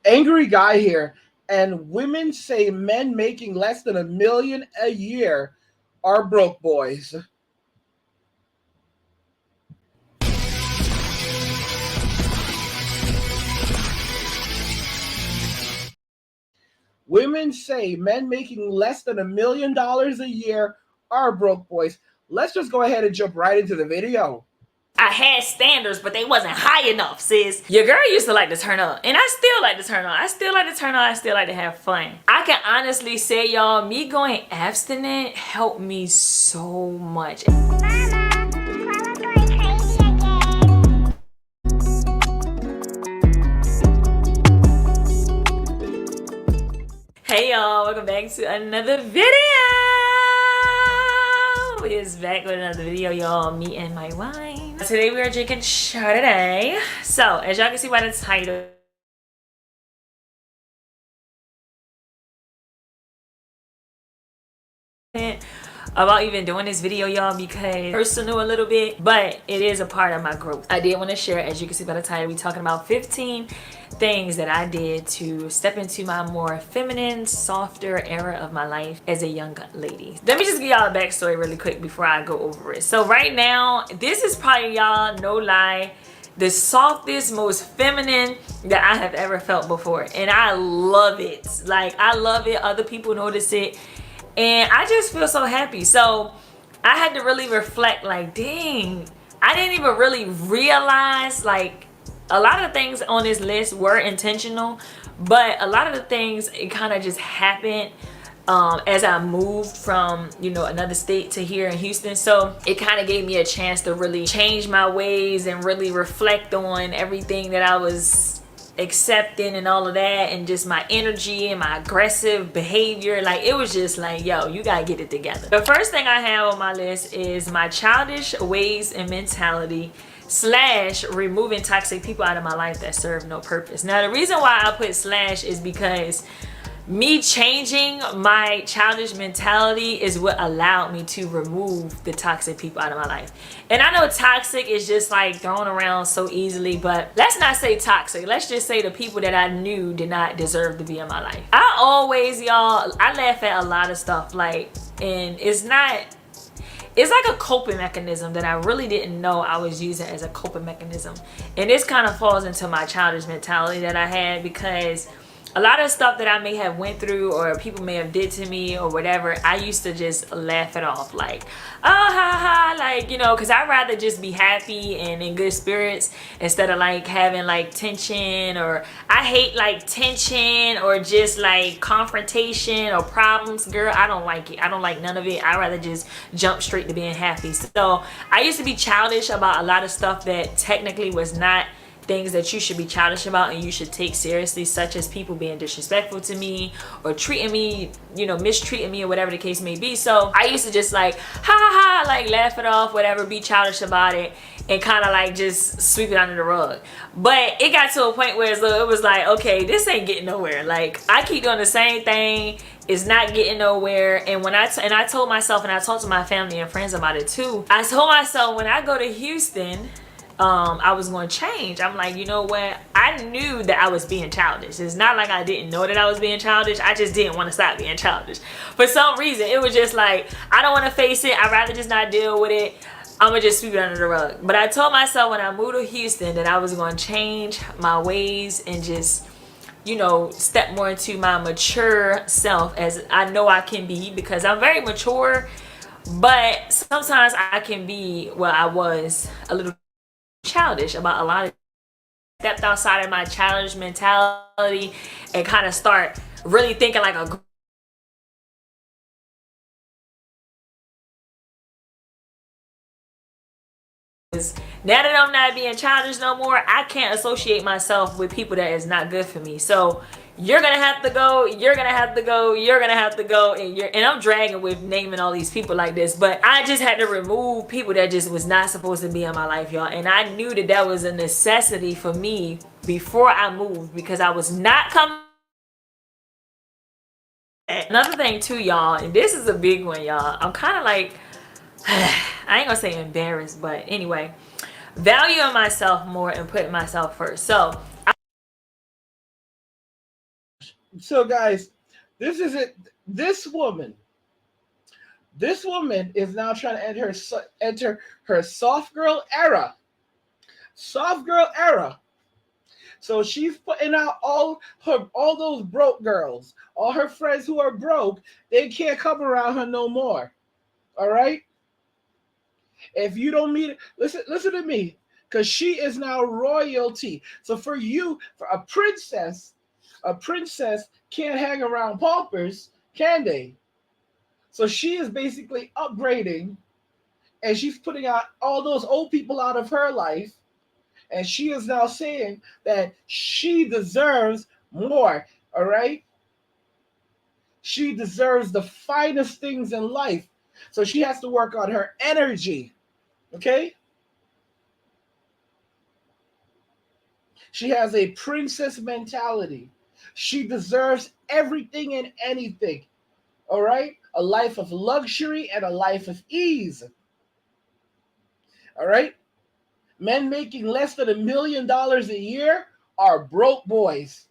Angry guy here. And women say men making less than $1 million a year are broke boys. Women say men making less than $1 million a year are broke boys. Let's just go ahead and jump right into the video. I had standards, but they wasn't high enough, sis. Your girl used to like to turn up, and I still like to turn up. I still like to turn up. I still like to have fun. I can honestly say, y'all, me going abstinent helped me so much. Hey y'all, welcome back to another video. It's back with another video, y'all. Me and my wine. Today we are drinking Chardonnay. So as y'all can see by the title, about even doing this video, y'all, because personal a little bit, but it is a part of my growth. I did want to share, as you can see by the title, we talking about 15 things that I did to step into my more feminine, softer era of my life as a young lady. Let me just give y'all a backstory really quick before I go over it. So right now, this is probably, y'all, no lie, the softest, most feminine that I have ever felt before, and I love it. Like, I love it. Other people notice it, and I just feel so happy. So I had to really reflect, like, dang, I didn't even really realize, like, a lot of the things on this list were intentional, but a lot of the things, it kind of just happened as I moved from, you know, another state to here in Houston. So it kind of gave me a chance to really change my ways and really reflect on everything that I was accepting and all of that, and just my energy and my aggressive behavior. Like, it was just like, yo, you gotta get it together. The first thing I have on my list is my childish ways and mentality / removing toxic people out of my life that serve no purpose. Now, the reason why I put / is because me changing my childish mentality is what allowed me to remove the toxic people out of my life. And I know toxic is just like thrown around so easily, but let's not say toxic. Let's just say the people that I knew did not deserve to be in my life. I always, y'all, I laugh at a lot of stuff, like, and it's like a coping mechanism that I really didn't know I was using as a coping mechanism. And this kind of falls into my childish mentality that I had, because a lot of stuff that I may have went through or people may have did to me or whatever, I used to just laugh it off, like, oh, ha ha, like, you know, because I'd rather just be happy and in good spirits instead of like having like tension. Or I hate like tension or just like confrontation or problems. Girl, I don't like it. I don't like none of it. I'd rather just jump straight to being happy. So I used to be childish about a lot of stuff that technically was not things that you should be childish about and you should take seriously, such as people being disrespectful to me or treating me, you know, mistreating me or whatever the case may be. So I used to just like, ha ha ha, like laugh it off, whatever, be childish about it, and kind of like just sweep it under the rug. But it got to a point where it was like, okay, this ain't getting nowhere. Like, I keep doing the same thing, it's not getting nowhere. And when I told myself, and I talked to my family and friends about it too, I told myself, when I go to Houston, I was going to change. I'm like, you know what? I knew that I was being childish. It's not like I didn't know that I was being childish. I just didn't want to stop being childish. For some reason, it was just like, I don't want to face it. I'd rather just not deal with it. I'm going to just sweep it under the rug. But I told myself when I moved to Houston that I was going to change my ways and just, you know, step more into my mature self, as I know I can be, because I'm very mature. But sometimes I can be, well, I was a little childish about a lot of stepped outside of my childish mentality and kind of start really thinking like a now that I'm not being childish no more, I can't associate myself with people that is not good for me. So you're gonna have to go, you're gonna have to go, you're gonna have to go, and I'm dragging with naming all these people like this, but I just had to remove people that just was not supposed to be in my life, y'all. And I knew that that was a necessity for me before I moved, because I was not coming. Another thing too, y'all, and this is a big one, y'all, I'm kind of like I ain't gonna say embarrassed, but anyway, valuing myself more and putting myself first. So So guys, this is it. This woman, this woman is now trying to enter her soft girl era. Soft girl era. So she's putting out all those broke girls, all her friends who are broke. They can't come around her no more. All right. If you don't meet, listen to me, because she is now royalty. So for you, for a princess can't hang around paupers, can they? So she is basically upgrading, and she's putting out all those old people out of her life, and she is now saying that she deserves more. All right, she deserves the finest things in life. So she has to work on her energy. Okay, she has a princess mentality. She deserves everything and anything. All right, a life of luxury and a life of ease. All right, men making less than $1 million a year are broke boys.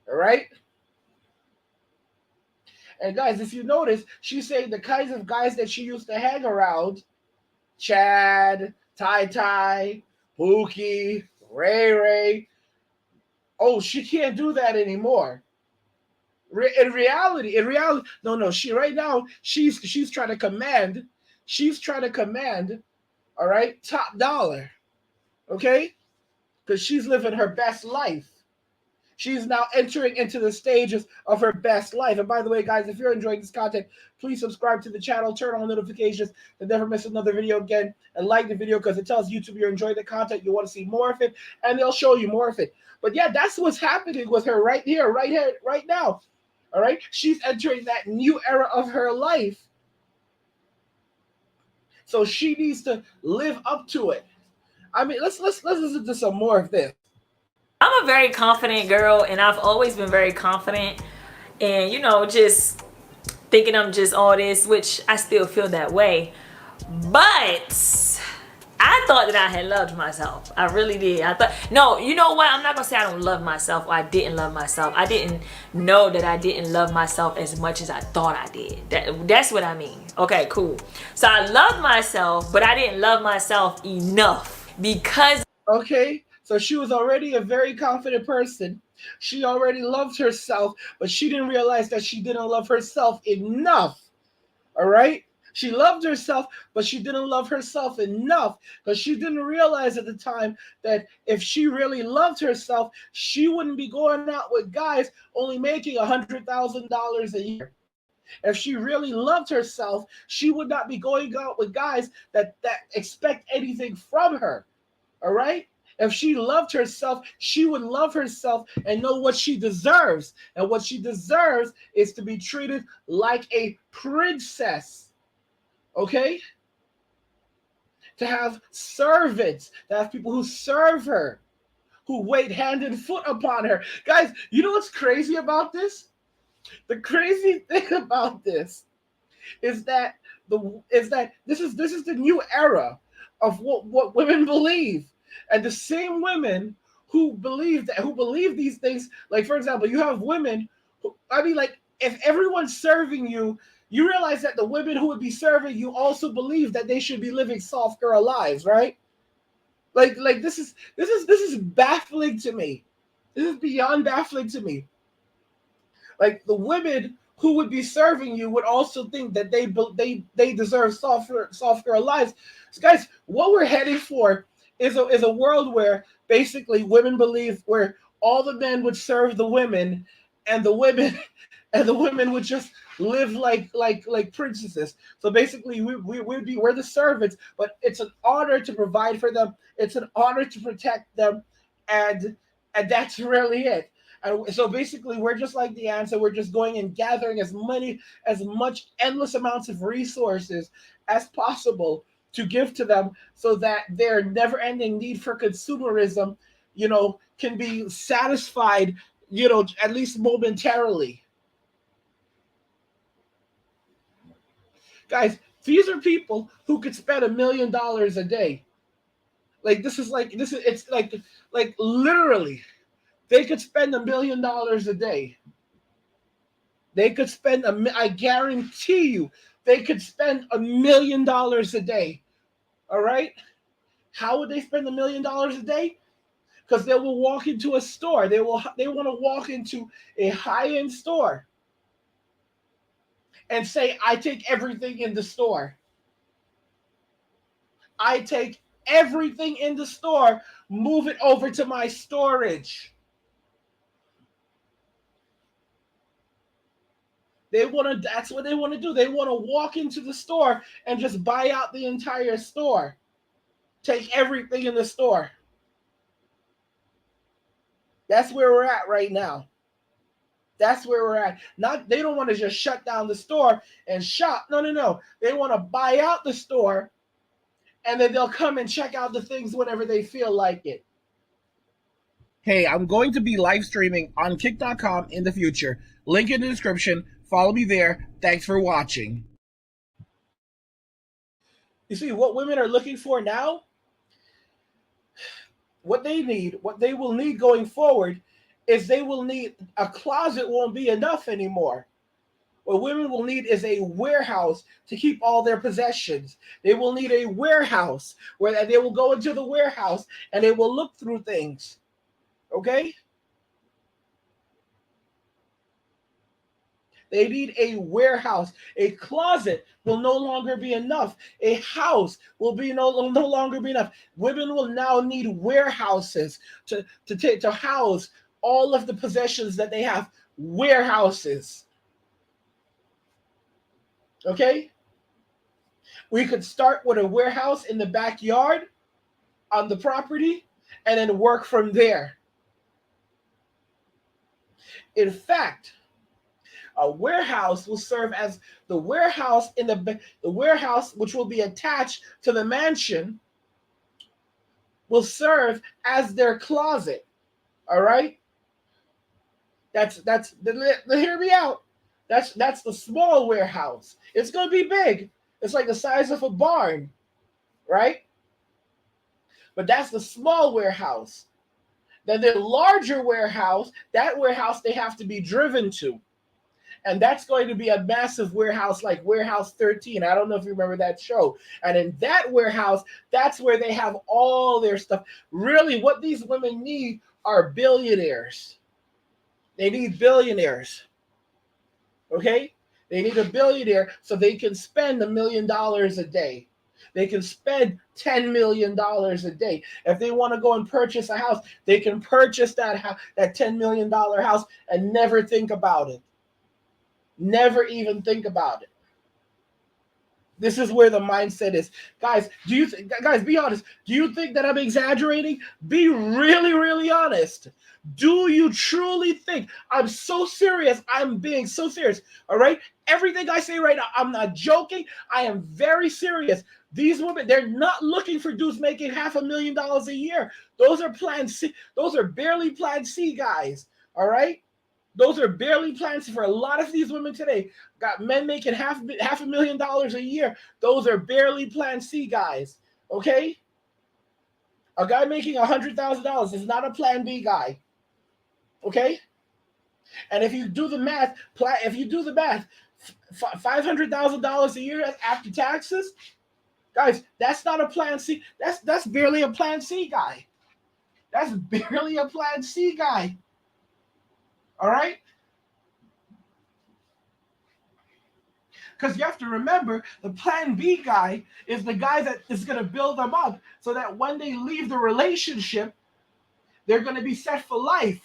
All right. And guys, if you notice, she's saying the kinds of guys that she used to hang around, Chad, Tai Tai, Pookie, Ray Ray. Oh, she can't do that anymore. In reality, no, no. She right now she's trying to command. She's trying to command. All right, top dollar. Okay, because she's living her best life. She's now entering into the stages of her best life. And by the way, guys, if you're enjoying this content, please subscribe to the channel, turn on notifications to never miss another video again, and like the video because it tells YouTube you're enjoying the content, you want to see more of it, and they'll show you more of it. But yeah, that's what's happening with her right here, right now. All right, she's entering that new era of her life, so she needs to live up to it. I mean, let's listen to some more of this. I'm a very confident girl, and I've always been very confident. And, just thinking I'm just all this, which I still feel that way. But I thought that I had loved myself. I really did. I thought, no, you know what? I'm not going to say I don't love myself or I didn't love myself. I didn't know that I didn't love myself as much as I thought I did. That's what I mean. Okay, cool. So I loved myself, but I didn't love myself enough because. Okay, so she was already a very confident person. She already loved herself, but she didn't realize that she didn't love herself enough. All right? She loved herself, but she didn't love herself enough because she didn't realize at the time that if she really loved herself, she wouldn't be going out with guys only making $100,000 a year. If she really loved herself, she would not be going out with guys that expect anything from her. All right? If she loved herself, she would love herself and know what she deserves. And what she deserves is to be treated like a princess. Okay? To have servants, to have people who serve her, who wait hand and foot upon her. Guys, you know what's crazy about this? The crazy thing about this is that this is the new era of what women believe. And the same women who believe these things, like for example, you have women who, I mean, like, if everyone's serving you, you realize that the women who would be serving you also believe that they should be living soft girl lives, right? Like this is baffling to me. This is beyond baffling to me. Like the women who would be serving you would also think that they deserve soft girl lives. So guys, what we're heading for is a world where basically women believe where all the men would serve the women, and the women and the women would just live like princesses. So basically, we're the servants, but it's an honor to provide for them. It's an honor to protect them, and and that's really it. And so basically, we're just like the ants, and we're just going and gathering as much endless amounts of resources as possible to give to them, so that their never-ending need for consumerism, can be satisfied, at least momentarily. Guys, these are people who could spend $1 million a day. Like this is it's like literally They could spend $1 million a day. They could spend I guarantee you, they could spend $1 million a day. All right. How would they spend $1 million a day? Because they will walk into a store. They want to walk into a high-end store and say, I take everything in the store. I take everything in the store, move it over to my storage. That's what they want to do. They want to walk into the store and just buy out the entire store. Take everything in the store. That's where we're at right now. That's where we're at. Not They don't want to just shut down the store and shop. No. They want to buy out the store, and then they'll come and check out the things whenever they feel like it. Hey, I'm going to be live streaming on kick.com in the future. Link in the description. Follow me there. Thanks for watching. You see, what women are looking for now, what they will need going forward, is they will need a closet. Won't be enough anymore. What women will need is a warehouse to keep all their possessions. They will need a warehouse where they will go into the warehouse and they will look through things. Okay? They need a warehouse. A closet will no longer be enough. A house will be no longer be enough. Women will now need warehouses to house all of the possessions that they have. Warehouses. Okay? We could start with a warehouse in the backyard on the property and then work from there. In fact, a warehouse will serve as the warehouse the warehouse, which will be attached to the mansion, will serve as their closet. All right? Hear me out. That's the small warehouse. It's going to be big. It's like the size of a barn, right? But that's the small warehouse. Then the larger warehouse, that warehouse they have to be driven to. And that's going to be a massive warehouse like Warehouse 13. I don't know if you remember that show. And in that warehouse, that's where they have all their stuff. Really, what these women need are billionaires. They need billionaires. Okay? They need a billionaire so they can spend $1 million a day. They can spend $10 million a day. If they want to go and purchase a house, they can purchase that $10 million house and never think about it. Never even think about it. This is where the mindset is. Guys, guys, be honest. Do you think that I'm exaggerating? Be really, really honest. Do you truly think I'm so serious? I'm being so serious. All right? Everything I say right now, I'm not joking. I am very serious. These women, they're not looking for dudes making $500,000 a year. Those are Plan C. Those are barely Plan C guys. All right? Those are barely Plan C. For a lot of these women today, got men making $500,000 a year. Those are barely Plan C guys. Okay? A guy making $100,000 is not a Plan B guy. Okay? And if you do the math, $500,000 a year after taxes, guys, that's not a Plan C. That's barely a Plan C guy. That's barely a Plan C guy. All right? Because you have to remember, the Plan B guy is the guy that is going to build them up so that when they leave the relationship, they're going to be set for life.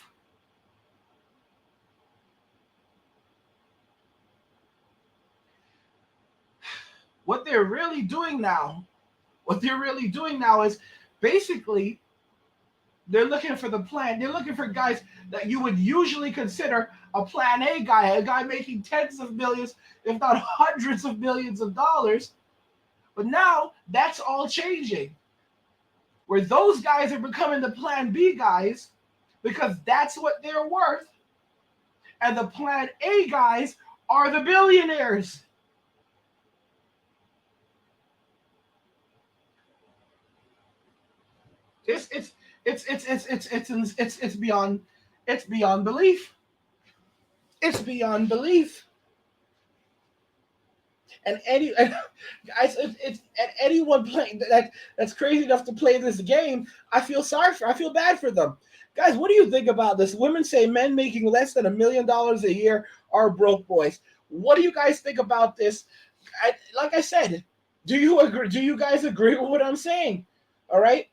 What they're really doing now is basically they're looking for the plan. They're looking for guys that you would usually consider a Plan A guy, a guy making tens of millions, if not hundreds of millions of dollars. But now that's all changing. Where those guys are becoming the Plan B guys because that's what they're worth. And the Plan A guys are the billionaires. It's beyond It's beyond belief. It's beyond belief. And guys, it's and anyone playing that's crazy enough to play this game, I feel bad for them. Guys, what do you think about this? Women say men making less than $1 million a year are broke boys. What do you guys think about this? Like I said, do you agree? Do you guys agree with what I'm saying? All right,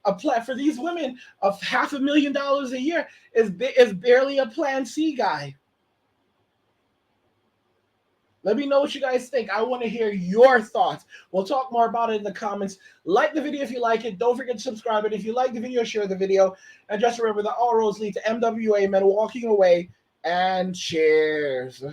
for these women, of $500,000 a year is barely a Plan C guy. Let me know what you guys think. I want to hear your thoughts. We'll talk more about it in the comments. Like the video if you like it. Don't forget to subscribe. And if you like the video, share the video. And just remember that all roads lead to MWA, men walking away. And cheers.